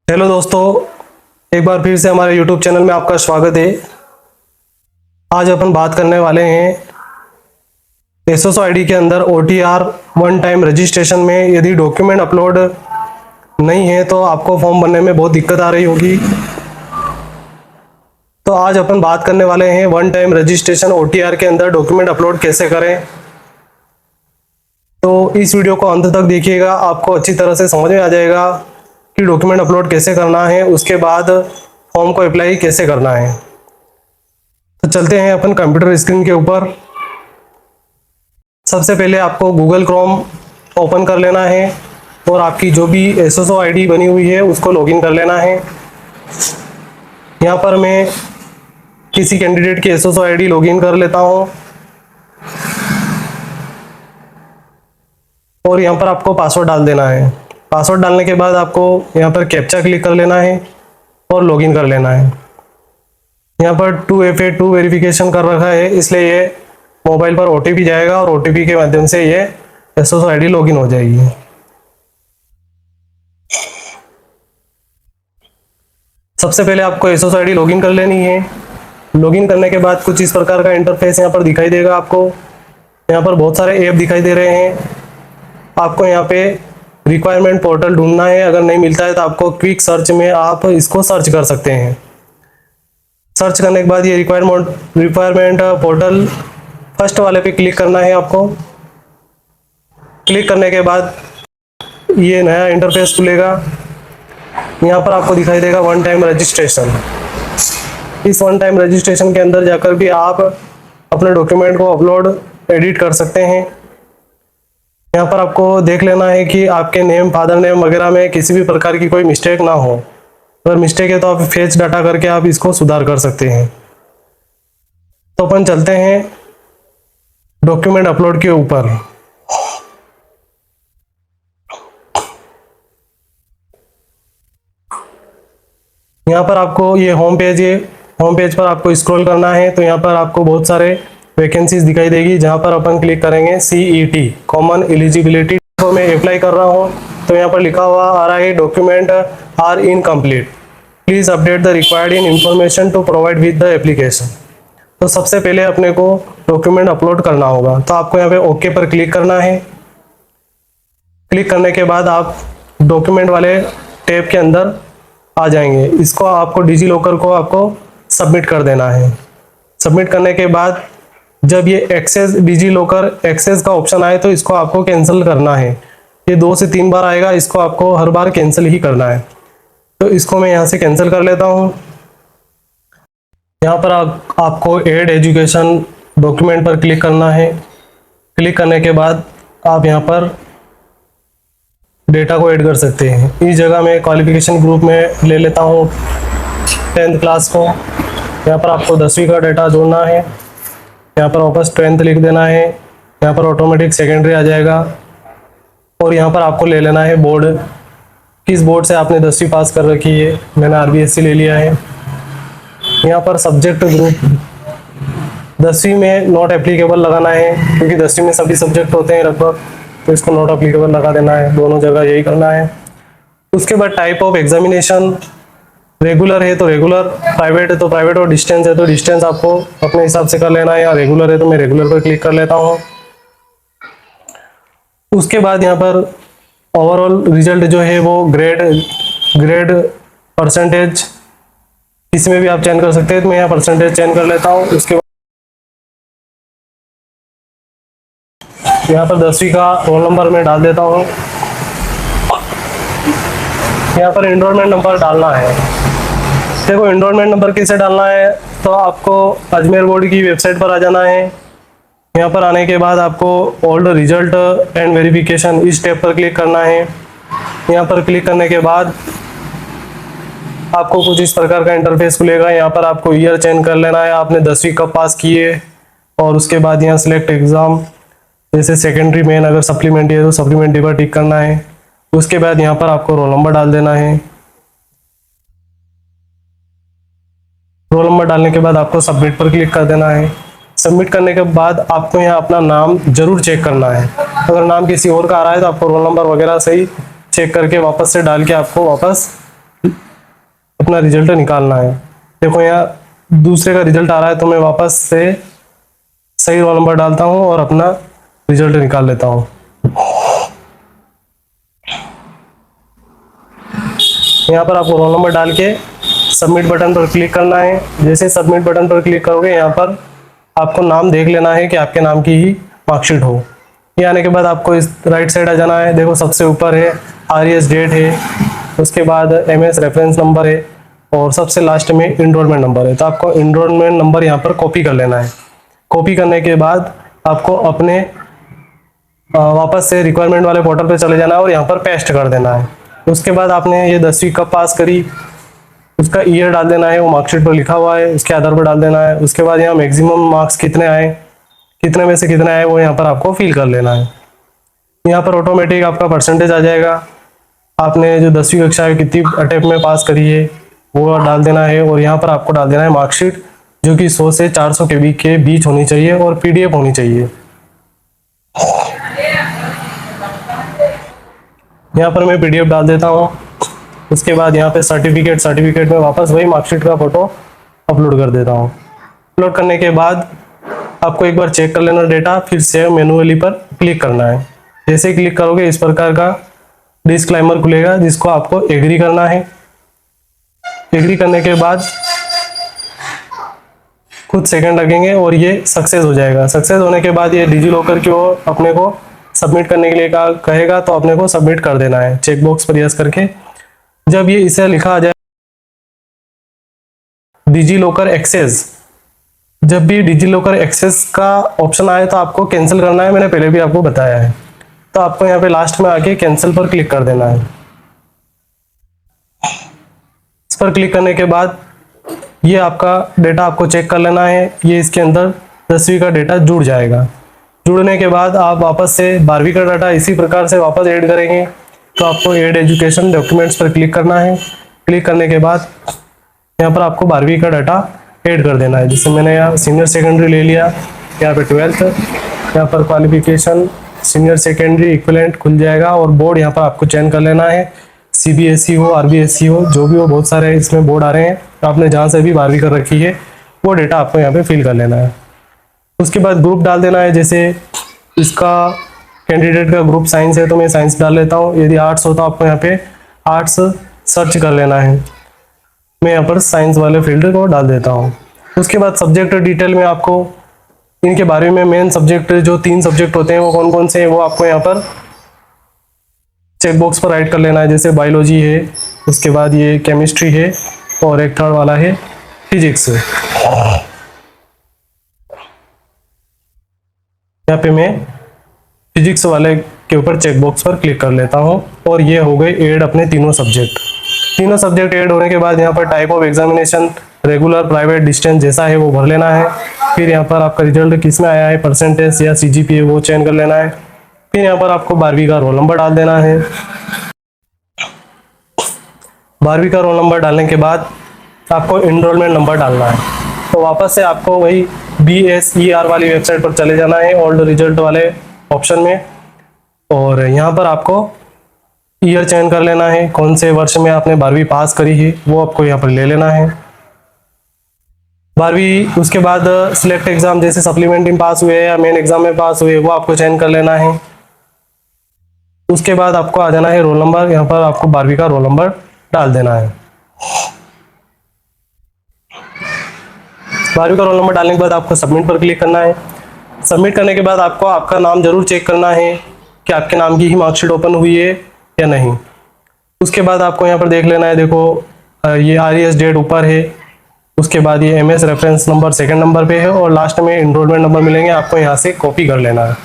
Hello दोस्तों, एक बार फिर से हमारे YouTube चैनल में आपका स्वागत है। आज अपन बात करने वाले हैं एसोसो आईडी के अंदर OTR वन टाइम रजिस्ट्रेशन में यदि डॉक्यूमेंट अपलोड नहीं है तो आपको फॉर्म भरने में बहुत दिक्कत आ रही होगी। तो आज अपन बात करने वाले हैं वन टाइम रजिस्ट्रेशन OTR के अंदर डॉक्यूमेंट अपलोड कैसे करें। तो इस वीडियो को अंत तक देखिएगा, आपको अच्छी तरह से समझ में आ जाएगा कि डॉक्यूमेंट अपलोड कैसे करना है, उसके बाद फॉर्म को अप्लाई कैसे करना है। तो चलते हैं अपन कंप्यूटर स्क्रीन के ऊपर। सबसे पहले आपको गूगल क्रोम ओपन कर लेना है और आपकी जो भी एसोसो आईडी बनी हुई है उसको लॉगिन कर लेना है। यहाँ पर मैं किसी कैंडिडेट की एसोसो आईडी लॉगिन कर लेता हूँ और यहाँ पर आपको पासवर्ड डाल देना है। पासवर्ड डालने के बाद आपको यहाँ पर कैप्चा क्लिक कर लेना है और लॉगिन कर लेना है। यहाँ पर 2FA2 वेरिफिकेशन कर रखा है, इसलिए ये मोबाइल पर OTP जाएगा और OTP के माध्यम से ये एसोसो आईडी लॉगिन हो जाएगी। सबसे पहले आपको एसोसो आईडी लॉगिन कर लेनी है। लॉगिन करने के बाद कुछ इस प्रकार का इंटरफेस यहाँ पर दिखाई देगा। आपको यहाँ पर बहुत सारे ऐप दिखाई दे रहे हैं। आपको यहाँ पे रिक्वायरमेंट पोर्टल ढूंढना है। अगर नहीं मिलता है तो आपको क्विक सर्च में आप इसको सर्च कर सकते हैं। सर्च करने के बाद ये रिक्वायरमेंट पोर्टल फर्स्ट वाले पे क्लिक करना है। आपको क्लिक करने के बाद ये नया इंटरफेस खुलेगा। यहाँ पर आपको दिखाई देगा वन टाइम रजिस्ट्रेशन। इस वन टाइम रजिस्ट्रेशन के अंदर जाकर भी आप अपने डॉक्यूमेंट को अपलोड एडिट कर सकते हैं। यहाँ पर आपको देख लेना है कि आपके नेम, फादर नेम वगैरह में किसी भी प्रकार की कोई मिस्टेक ना हो। अगर मिस्टेक है तो आप फेच डाटा करके आप इसको सुधार कर सकते हैं। तो अपन चलते हैं डॉक्यूमेंट अपलोड के ऊपर। यहाँ पर आपको ये होम पेज है। होम पेज पर आपको स्क्रॉल करना है तो यहाँ पर आपको बहुत सारे वैकेंसीज दिखाई देगी, जहाँ पर अपन क्लिक करेंगे CET कॉमन एलिजिबिलिटी। तो मैं अप्लाई कर रहा हूँ तो यहाँ पर लिखा हुआ आ रहा है document are incomplete, please update the required in information to provide with the application. तो सबसे पहले अपने को डॉक्यूमेंट अपलोड करना होगा, तो आपको यहाँ पे ओके पर क्लिक करना है। क्लिक करने के बाद आप डॉक्यूमेंट वाले टैब के अंदर आ जाएंगे। इसको आपको डिजी लॉकर को आपको सबमिट कर देना है। सबमिट करने के बाद जब ये एक्सेस डिजी लॉकर एक्सेस का ऑप्शन आए तो इसको आपको कैंसिल करना है। ये 2 से 3 बार आएगा, इसको आपको हर बार कैंसिल ही करना है। तो इसको मैं यहाँ से कैंसिल कर लेता हूँ। यहाँ पर आपको ऐड एजुकेशन डॉक्यूमेंट पर क्लिक करना है। क्लिक करने के बाद आप यहाँ पर डेटा को ऐड कर सकते हैं। इस जगह मैं क्वालिफिकेशन ग्रुप में ले लेता हूँ 10th क्लास को। यहाँ पर आपको 10वीं का डेटा जोड़ना है। यहाँ पर वापस 10th लिख देना है। यहाँ पर ऑटोमेटिक सेकेंडरी आ जाएगा और यहाँ पर आपको ले लेना है बोर्ड, किस बोर्ड से आपने 10वीं पास कर रखी है। मैंने RBSC ले लिया है। यहाँ पर सब्जेक्ट ग्रुप 10वीं में नॉट एप्लीकेबल लगाना है, क्योंकि 10वीं में सभी सब्जेक्ट होते हैं लगभग, तो इसको नॉट एप्लीकेबल लगा देना है। दोनों जगह यही करना है। उसके बाद टाइप ऑफ एग्जामिनेशन, रेगुलर है तो रेगुलर, प्राइवेट है तो प्राइवेट और डिस्टेंस है तो डिस्टेंस आपको अपने हिसाब से कर लेना है। या रेगुलर है तो मैं रेगुलर पर क्लिक कर लेता हूँ। उसके बाद यहाँ पर ओवरऑल रिजल्ट जो है वो ग्रेड परसेंटेज इसमें भी आप चेंज कर सकते हैं, तो मैं यहाँ परसेंटेज चेंज कर लेता हूँ। उसके बाद यहाँ पर 10वीं का रोल नंबर मैं डाल देता हूँ। यहाँ पर एनरोलमेंट नंबर डालना है। देखो एनरोलमेंट नंबर कैसे डालना है, तो आपको अजमेर बोर्ड की वेबसाइट पर आ जाना है। यहाँ पर आने के बाद आपको ओल्ड रिजल्ट एंड वेरिफिकेशन इस टैब पर क्लिक करना है। यहाँ पर क्लिक करने के बाद आपको कुछ इस प्रकार का इंटरफेस खुलेगा। यहाँ पर आपको ईयर चेंज कर लेना है, आपने 10वीं कब पास की है, और उसके बाद यहाँ सिलेक्ट एग्जाम, जैसे सेकेंडरी मेन अगर सप्लीमेंट्री है तो सप्लीमेंट्री पर टिक करना है। उसके बाद यहाँ पर आपको रोल नंबर डाल देना है। रोल नंबर डालने के बाद आपको सबमिट पर क्लिक कर देना है। सबमिट करने के बाद आपको यहाँ अपना नाम जरूर चेक करना है। अगर नाम किसी और का आ रहा है तो आपको रोल नंबर वगैरह सही चेक करके वापस से डाल के आपको वापस अपना रिजल्ट निकालना है। देखो यहाँ दूसरे का रिजल्ट आ रहा है, तो मैं वापस से सही रोल नंबर डालता हूँ और अपना रिजल्ट निकाल लेता हूँ। यहाँ पर आपको रोल नंबर डाल के सबमिट बटन पर क्लिक करना है। जैसे सबमिट बटन पर क्लिक करोगे, यहाँ पर आपको नाम देख लेना है कि आपके नाम की ही मार्कशीट हो। ये आने के बाद आपको इस राइट साइड आ जाना है। देखो सबसे ऊपर है आरईएस डेट है, उसके बाद एमएस रेफरेंस नंबर है और सबसे लास्ट में इनरोलमेंट नंबर है। तो आपको इनरोलमेंट नंबर यहाँ पर कॉपी कर लेना है। कॉपी करने के बाद आपको अपने वापस से रिक्वायरमेंट वाले पोर्टल पे चले जाना है और यहाँ पर पेस्ट कर देना है। उसके बाद आपने ये 10वीं कब पास करी उसका ईयर डाल देना है, वो मार्कशीट पर लिखा हुआ है, उसके आधार पर डाल देना है। उसके बाद यहाँ मैक्सिमम मार्क्स कितने आए, कितने में से कितने आए, वो यहाँ पर आपको फिल कर लेना है। यहाँ पर ऑटोमेटिक आपका परसेंटेज आ जाएगा। आपने जो 10वीं कक्षा में कितनी अटेम्प्ट में पास करी है वो डाल देना है और यहाँ पर आपको डाल देना है मार्कशीट, जो कि 100 से 400 KB के बीच होनी चाहिए और PDF होनी चाहिए। यहाँ पर मैं PDF डाल देता हूँ। उसके बाद यहाँ पे सर्टिफिकेट में वापस वही मार्कशीट का फोटो अपलोड कर देता हूँ। अपलोड करने के बाद आपको एक बार चेक कर लेना डेटा, फिर सेव मैन्युअली पर क्लिक करना है। जैसे ही क्लिक करोगे इस प्रकार का डिस्क्लेमर खुलेगा, जिसको आपको एग्री करना है। एग्री करने के बाद कुछ सेकंड लगेंगे और ये सक्सेस हो जाएगा। सक्सेस होने के बाद ये डिजी लॉकर की ओर अपने को सबमिट करने के लिए कहेगा, तो अपने को सबमिट कर देना है चेक बॉक्स पर यस करके। जब ये इसे लिखा आ जाए डिजी लॉकर एक्सेस, जब भी डिजी लॉकर एक्सेस का ऑप्शन आए तो आपको कैंसिल करना है। मैंने पहले भी आपको बताया है। तो आपको यहाँ पे लास्ट में आके कैंसिल पर क्लिक कर देना है। इस पर क्लिक करने के बाद ये आपका डेटा आपको चेक कर लेना है। ये इसके अंदर 10वीं का डेटा जुड़ जाएगा। जुड़ने के बाद आप वापस से 12वीं का डाटा इसी प्रकार से वापस ऐड करेंगे। तो आपको ऐड एजुकेशन डॉक्यूमेंट्स पर क्लिक करना है। क्लिक करने के बाद यहाँ पर आपको 12वीं का डाटा ऐड कर देना है। जैसे मैंने यहाँ सीनियर सेकेंडरी ले लिया, यहाँ पे 12th, यहाँ पर क्वालिफिकेशन सीनियर सेकेंडरी इक्विवेलेंट खुल जाएगा और बोर्ड यहाँ पर आपको चयन कर लेना है। CBSE हो, RBSE हो, जो भी हो, बहुत सारे इसमें बोर्ड आ रहे हैं। आपने जहाँ से भी 12वीं कर रखी है वो डेटा आपको यहाँ पे फिल कर लेना है। उसके बाद ग्रुप डाल देना है। जैसे इसका कैंडिडेट का ग्रुप साइंस है तो मैं साइंस डाल लेता हूँ। यदि आर्ट्स हो तो आपको यहाँ पे आर्ट्स सर्च कर लेना है। मैं यहाँ पर साइंस वाले फील्ड को डाल देता हूँ। उसके बाद सब्जेक्ट डिटेल में आपको इनके बारे में मेन सब्जेक्ट जो 3 सब्जेक्ट होते हैं वो कौन कौन से हैं वो आपको यहाँ पर चेक बॉक्स पर राइट कर लेना है। जैसे बायोलॉजी है, उसके बाद ये केमिस्ट्री है और एक थर्ड वाला है फिजिक्स। यहाँ पे मैं फिजिक्स वाले के ऊपर चेक बॉक्स पर क्लिक कर लेता हूँ और ये हो गए ऐड अपने तीनों सब्जेक्ट ऐड होने के बाद यहाँ पर type of examination regular, private, distance जैसा है वो भर लेना है। फिर यहाँ पर आपका रिजल्ट किस में आया है, परसेंटेज या CGPA, वो चयन कर लेना है। फिर यहाँ पर आपको 12वीं का रोल नंबर डाल देना है। 12वीं का रोल नंबर डालने के बाद आपको इनरोलमेंट नंबर डालना है। तो वापस से आपको वही BSER वाली वेबसाइट पर चले जाना है, ओल्ड रिजल्ट वाले ऑप्शन में, और यहाँ पर आपको ईयर चयन कर लेना है। कौन से वर्ष में आपने 12वीं पास करी है वो आपको यहाँ पर ले लेना है। 12वीं उसके बाद सिलेक्ट एग्जाम, जैसे सप्लीमेंट्री में पास हुए या मेन एग्जाम में पास हुए, वो आपको चयन कर लेना है। उसके बाद आपको आ जाना है रोल नंबर। यहाँ पर आपको 12वीं का रोल नंबर डाल देना है। 12वीं का रोल नंबर डालने के बाद आपको सबमिट पर क्लिक करना है। सबमिट करने के बाद आपको आपका नाम जरूर चेक करना है कि आपके नाम की ही मार्कशीट ओपन हुई है या नहीं। उसके बाद आपको यहाँ पर देख लेना है। देखो ये आरईएस डेट ऊपर है, उसके बाद ये MS reference number second number पे है और लास्ट में इनरोलमेंट नंबर मिलेंगे। आपको यहाँ से कॉपी कर लेना है।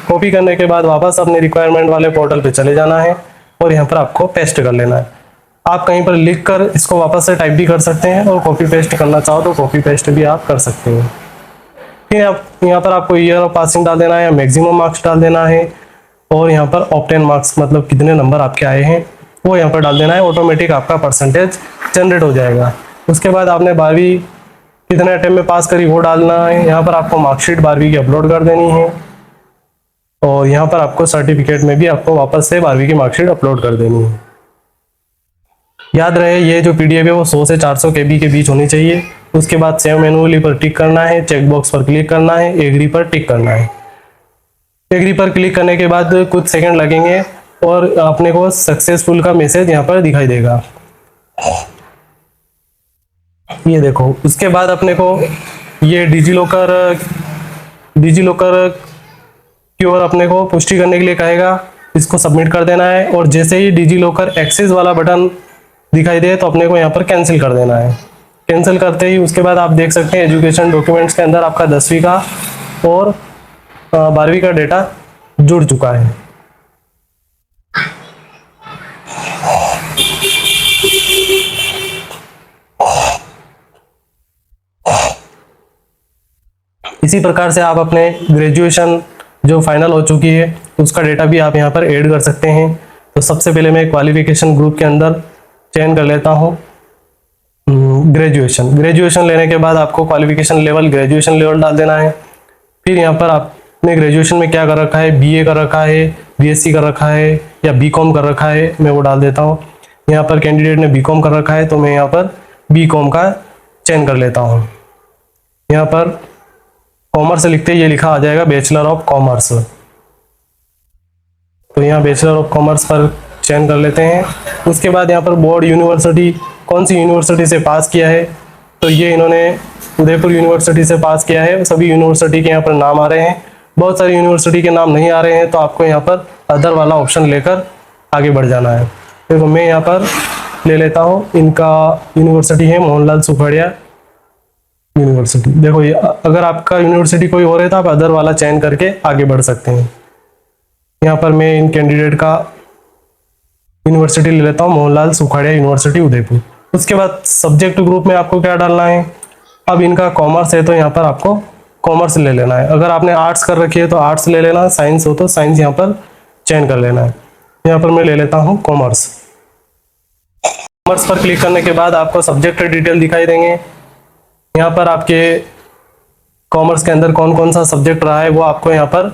कॉपी करने के बाद वापस अपने रिक्वायरमेंट वाले पोर्टल पे चले जाना है और यहाँ पर आपको पेस्ट कर लेना है। आप कहीं पर लिख कर इसको वापस से टाइप भी कर सकते हैं और कॉपी पेस्ट करना चाहो तो कॉपी पेस्ट भी आप कर सकते हैं। फिर आप यहाँ पर आपको ईयर ऑफ पासिंग डाल देना है, मैक्सिमम मार्क्स डाल देना है और यहाँ पर ऑब्टेन मार्क्स मतलब कितने नंबर आपके आए हैं वो यहाँ पर डाल देना है। ऑटोमेटिक आपका परसेंटेज जनरेट हो जाएगा। उसके बाद आपने 12वीं कितने अटेम्प्ट में पास करी वो डालना है। यहाँ पर आपको मार्कशीट 12वीं की अपलोड कर देनी है और यहाँ पर आपको सर्टिफिकेट में भी आपको वापस से 12वीं की मार्कशीट अपलोड कर देनी है। याद रहे ये जो PDF है वो 100 से 400 KB के बीच होनी चाहिए। उसके बाद सेव मैनुअली पर टिक करना है, चेक बॉक्स पर क्लिक करना है, एग्री पर टिक करना है। एग्री पर क्लिक करने के बाद कुछ सेकंड लगेंगे और अपने को सक्सेसफुल का मैसेज यहाँ पर दिखाई देगा, ये देखो। उसके बाद अपने को ये डिजीलॉकर की ओर अपने को पुष्टि करने के लिए कहेगा, इसको सबमिट कर देना है। और जैसे ही डिजीलॉकर एक्सेस वाला बटन दिखाई दे तो अपने को यहाँ पर कैंसिल कर देना है। कैंसिल करते ही उसके बाद आप देख सकते हैं एजुकेशन डॉक्यूमेंट्स के अंदर आपका 10वीं का और 12वीं का डेटा जुड़ चुका है। इसी प्रकार से आप अपने ग्रेजुएशन जो फाइनल हो चुकी है उसका डेटा भी आप यहाँ पर ऐड कर सकते हैं। तो सबसे पहले मैं क्वालिफिकेशन ग्रुप के अंदर चयन कर लेता हूँ ग्रेजुएशन लेने के बाद आपको क्वालिफिकेशन लेवल ग्रेजुएशन लेवल डाल देना है। फिर यहाँ पर आपने ग्रेजुएशन में क्या कर रखा है, BA कर रखा है, BSc कर रखा है या BCom कर रखा है, मैं वो डाल देता हूँ। यहाँ पर कैंडिडेट ने BCom कर रखा है तो मैं यहाँ पर BCom का चयन कर लेता हूँ। यहाँ पर कॉमर्स लिखते ये लिखा आ जाएगा बैचलर ऑफ कॉमर्स, तो यहाँ बैचलर ऑफ कॉमर्स पर चयन कर लेते हैं। उसके बाद यहाँ पर बोर्ड यूनिवर्सिटी कौन सी यूनिवर्सिटी से पास किया है, तो ये इन्होंने उदयपुर यूनिवर्सिटी से पास किया है। सभी यूनिवर्सिटी के यहाँ पर नाम आ रहे हैं, बहुत सारी यूनिवर्सिटी के नाम नहीं आ रहे हैं तो आपको यहाँ पर अदर वाला ऑप्शन लेकर आगे बढ़ जाना है। देखो मैं यहाँ पर ले लेता हूँ, इनका यूनिवर्सिटी है मोहनलाल सुखड़िया यूनिवर्सिटी। देखो ये अगर आपका यूनिवर्सिटी कोई और है तो आप अदर वाला चयन करके आगे बढ़ सकते हैं। यहाँ पर मैं इन कैंडिडेट का यूनिवर्सिटी ले लेता हूँ मोहनलाल सुखाड़िया यूनिवर्सिटी उदयपुर। उसके बाद सब्जेक्ट ग्रुप में आपको क्या डालना है, अब इनका कॉमर्स है तो यहाँ पर आपको कॉमर्स ले लेना है। अगर आपने आर्ट्स कर रखी है तो आर्ट्स ले लेना, साइंस हो तो साइंस यहाँ पर चयन कर लेना है। यहाँ पर मैं ले लेता हूँ कॉमर्स। कॉमर्स पर क्लिक करने के बाद आपको सब्जेक्ट डिटेल दिखाई देंगे। यहाँ पर आपके कॉमर्स के अंदर कौन कौन सा सब्जेक्ट रहा है वो आपको यहाँ पर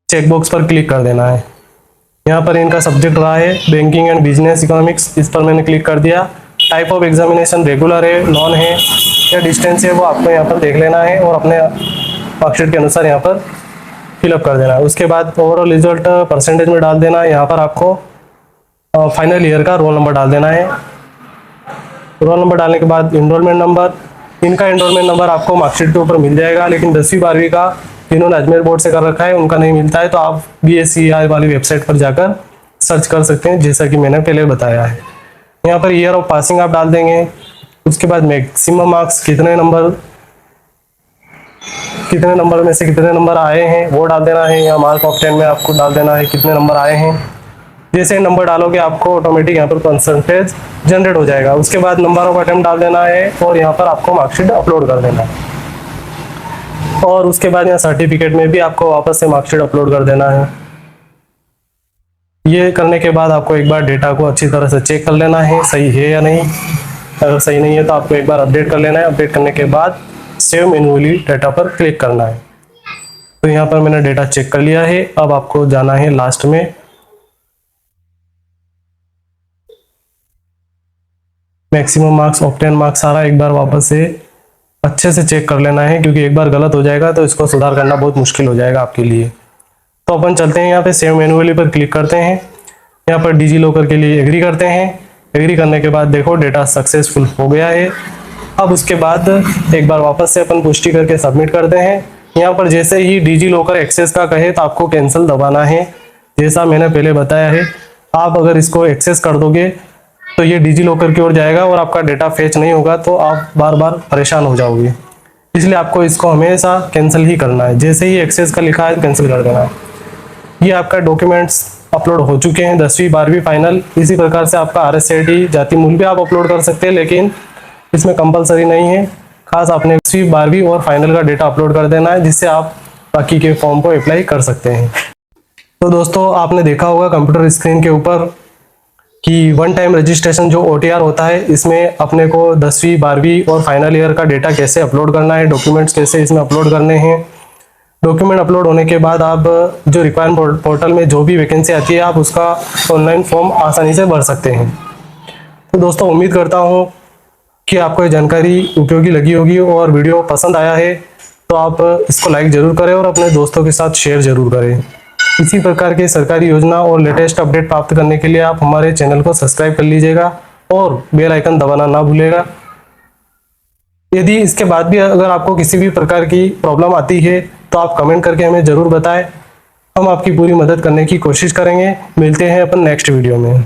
चेकबॉक्स पर क्लिक कर देना है। यहाँ पर इनका सब्जेक्ट रहा है बैंकिंग एंड बिजनेस इकोनॉमिक्स, इस पर मैंने क्लिक कर दिया। टाइप ऑफ एग्जामिनेशन रेगुलर है, नॉन है या डिस्टेंस है वो आपको यहाँ पर देख लेना है और अपने मार्कशीट के अनुसार यहाँ पर फिलअप कर देना है। उसके बाद ओवरऑल रिजल्ट परसेंटेज में डाल देना है। यहाँ पर आपको फाइनल ईयर का रोल नंबर डाल देना है। रोल नंबर डालने के बाद इनरोलमेंट नंबर, इनका इनरोलमेंट नंबर आपको मार्कशीट के ऊपर मिल जाएगा, लेकिन 10वीं 12वीं का जिन्होंने अजमेर बोर्ड से कर रखा है उनका नहीं मिलता है, तो आप BSc वाली वेबसाइट पर जाकर सर्च कर सकते हैं जैसा कि मैंने पहले बताया है। यहाँ पर ईयर ऑफ पासिंग आप डाल देंगे। उसके बाद मैक्सिमम मार्क्स कितने नंबर में से कितने नंबर आए हैं वो डाल देना है। या मार्क ऑफ 10 में आपको डाल देना है कितने नंबर आए हैं। जैसे नंबर डालोगे आपको ऑटोमेटिक यहाँ पर परसेंटेज जनरेट हो जाएगा। उसके बाद नंबर ऑफ अटेम्प्ट डाल देना है और यहाँ पर आपको मार्कशीट अपलोड कर देना है। और उसके बाद यहाँ सर्टिफिकेट में भी आपको वापस से मार्कशीट अपलोड कर देना है। ये करने के बाद आपको एक बार डेटा को अच्छी तरह से चेक कर लेना है सही है या नहीं। अगर सही नहीं है तो आपको एक बार अपडेट कर लेना है। अपडेट करने के बाद सेव मैन्युअली डेटा पर क्लिक करना है। तो यहाँ पर मैंने डेटा चेक कर लिया है। अब आपको जाना है लास्ट में मैक्सिमम मार्क्स, ऑब्टेन मार्क्स, सारा एक बार वापस से अच्छे से चेक कर लेना है, क्योंकि एक बार गलत हो जाएगा तो इसको सुधार करना बहुत मुश्किल हो जाएगा आपके लिए। तो अपन चलते हैं यहाँ पे सेव मैन्युअली पर क्लिक करते हैं। यहाँ पर डिजीलॉकर के लिए एग्री करते हैं। एग्री करने के बाद देखो डेटा सक्सेसफुल हो गया है। अब उसके बाद एक बार वापस से अपन पुष्टि करके सबमिट करते हैं। यहाँ पर जैसे ही डिजीलॉकर एक्सेस का कहे तो आपको कैंसिल दबाना है, जैसा मैंने पहले बताया है। आप अगर इसको एक्सेस कर दोगे तो ये डिजीलॉकर की ओर जाएगा और आपका डेटा फेच नहीं होगा, तो आप बार बार परेशान हो जाओगे। इसलिए आपको इसको हमेशा कैंसिल ही करना है। जैसे ही एक्सेस का लिखा है कैंसिल कर देना है। ये आपका डॉक्यूमेंट्स अपलोड हो चुके हैं 10वीं 12वीं फाइनल। इसी प्रकार से आपका RSID जाति मूल्य भी आप अपलोड कर सकते हैं, लेकिन इसमें कंपलसरी नहीं है। खास आपने 10वीं 12वीं और फाइनल का डेटा अपलोड कर देना है, जिससे आप बाकी के फॉर्म को अप्लाई कर सकते हैं। तो दोस्तों आपने देखा होगा कंप्यूटर स्क्रीन के ऊपर कि वन टाइम रजिस्ट्रेशन जो OTR होता है, इसमें अपने को 10वीं 12वीं और फाइनल ईयर का डेटा कैसे अपलोड करना है, डॉक्यूमेंट्स कैसे इसमें अपलोड करने हैं, डॉक्यूमेंट अपलोड होने के बाद आप जो रिक्वायरमेंट पोर्टल में जो भी वैकेंसी आती है आप उसका ऑनलाइन फॉर्म आसानी से भर सकते हैं। तो दोस्तों उम्मीद करता हूँ कि आपको ये जानकारी उपयोगी लगी होगी और वीडियो पसंद आया है तो आप इसको लाइक ज़रूर करें और अपने दोस्तों के साथ शेयर ज़रूर करें। इसी प्रकार की सरकारी योजना और लेटेस्ट अपडेट प्राप्त करने के लिए आप हमारे चैनल को सब्सक्राइब कर लीजिएगा और बेल आइकन दबाना ना भूलिएगा। यदि इसके बाद भी अगर आपको किसी भी प्रकार की प्रॉब्लम आती है तो आप कमेंट करके हमें ज़रूर बताएं, हम आपकी पूरी मदद करने की कोशिश करेंगे। मिलते हैं अपन नेक्स्ट वीडियो में।